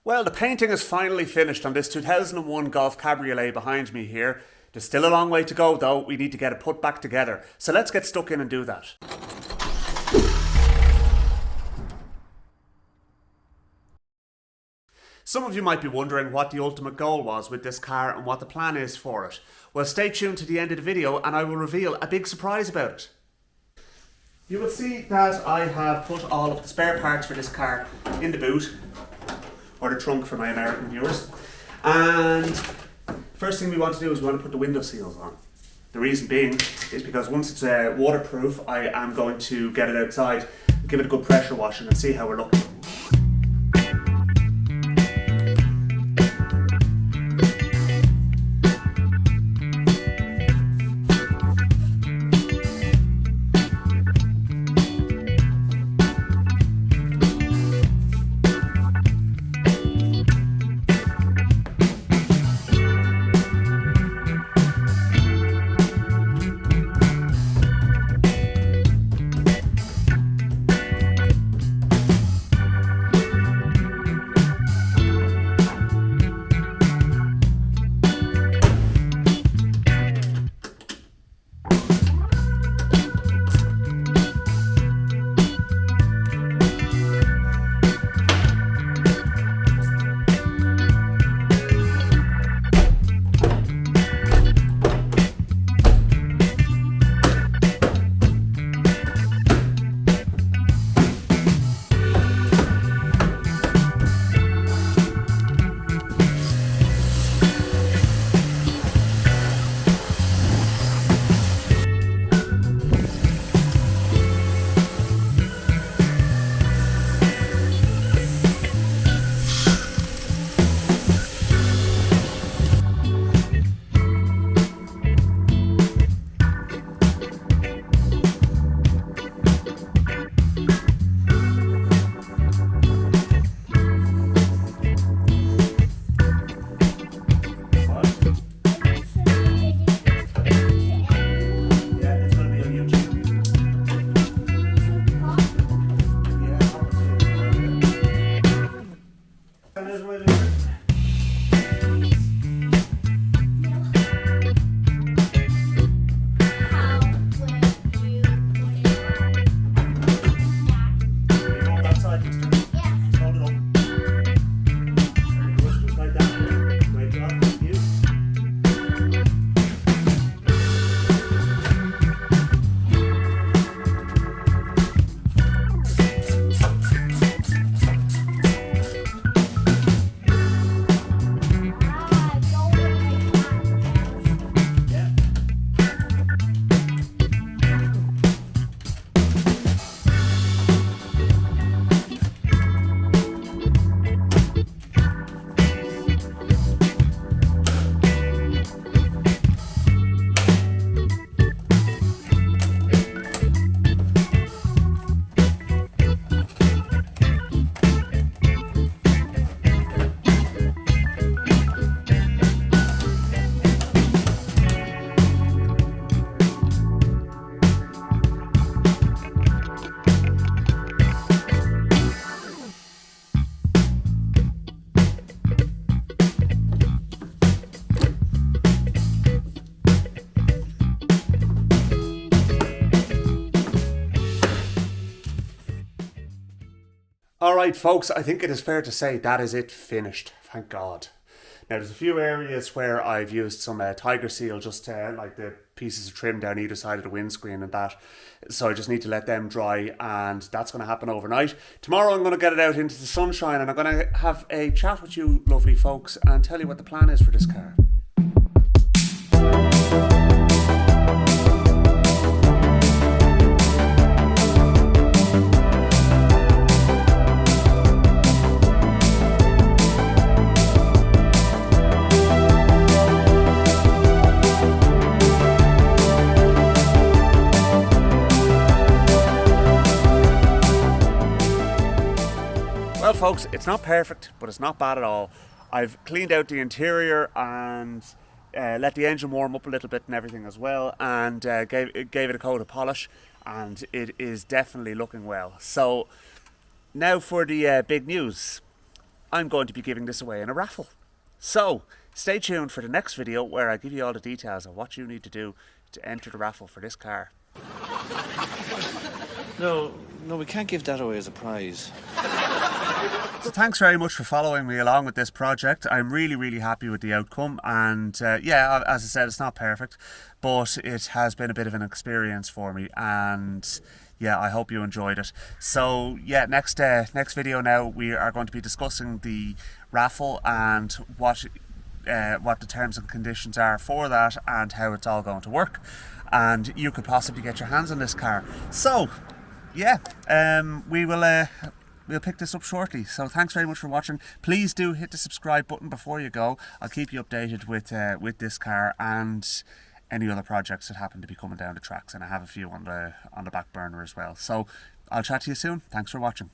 Well, the painting is finally finished on this 2001 Golf Cabriolet behind me here. There's still a long way to go though, we need to get it put back together. So let's get stuck in and do that. Some of you might be wondering what the ultimate goal was with this car and what the plan is for it. Well, stay tuned to the end of the video and I will reveal a big surprise about it. You will see that I have put all of the spare parts for this car in the boot, or the trunk for my American viewers. And first thing we want to do is we want to put the window seals on. The reason being is because once it's waterproof, I am going to get it outside, give it a good pressure washing and see how we're looking. Alright folks, I think it is fair to say that is it finished, thank God. Now there's a few areas where I've used some Tiger Seal, just like the pieces of trim down either side of the windscreen and that. So I just need to let them dry and that's going to happen overnight. Tomorrow I'm going to get it out into the sunshine and I'm going to have a chat with you lovely folks and tell you what the plan is for this car. Well folks, it's not perfect, but it's not bad at all. I've cleaned out the interior and let the engine warm up a little bit and everything as well, and gave it a coat of polish, and it is definitely looking well. So now for the big news. I'm going to be giving this away in a raffle. So stay tuned for the next video where I give you all the details of what you need to do to enter the raffle for this car. No, we can't give that away as a prize. So thanks very much for following me along with this project. I'm really happy with the outcome, and yeah, as I said, it's not perfect, but it has been a bit of an experience for me, and yeah, I hope you enjoyed it. So yeah, next video now we are going to be discussing the raffle and what the terms and conditions are for that and how it's all going to work, and you could possibly get your hands on this car. So yeah, we'll pick this up shortly. So thanks very much for watching. Please do hit the subscribe button before you go. I'll keep you updated with this car and any other projects that happen to be coming down the tracks, and I have a few on the back burner as well. So I'll chat to you soon. Thanks for watching.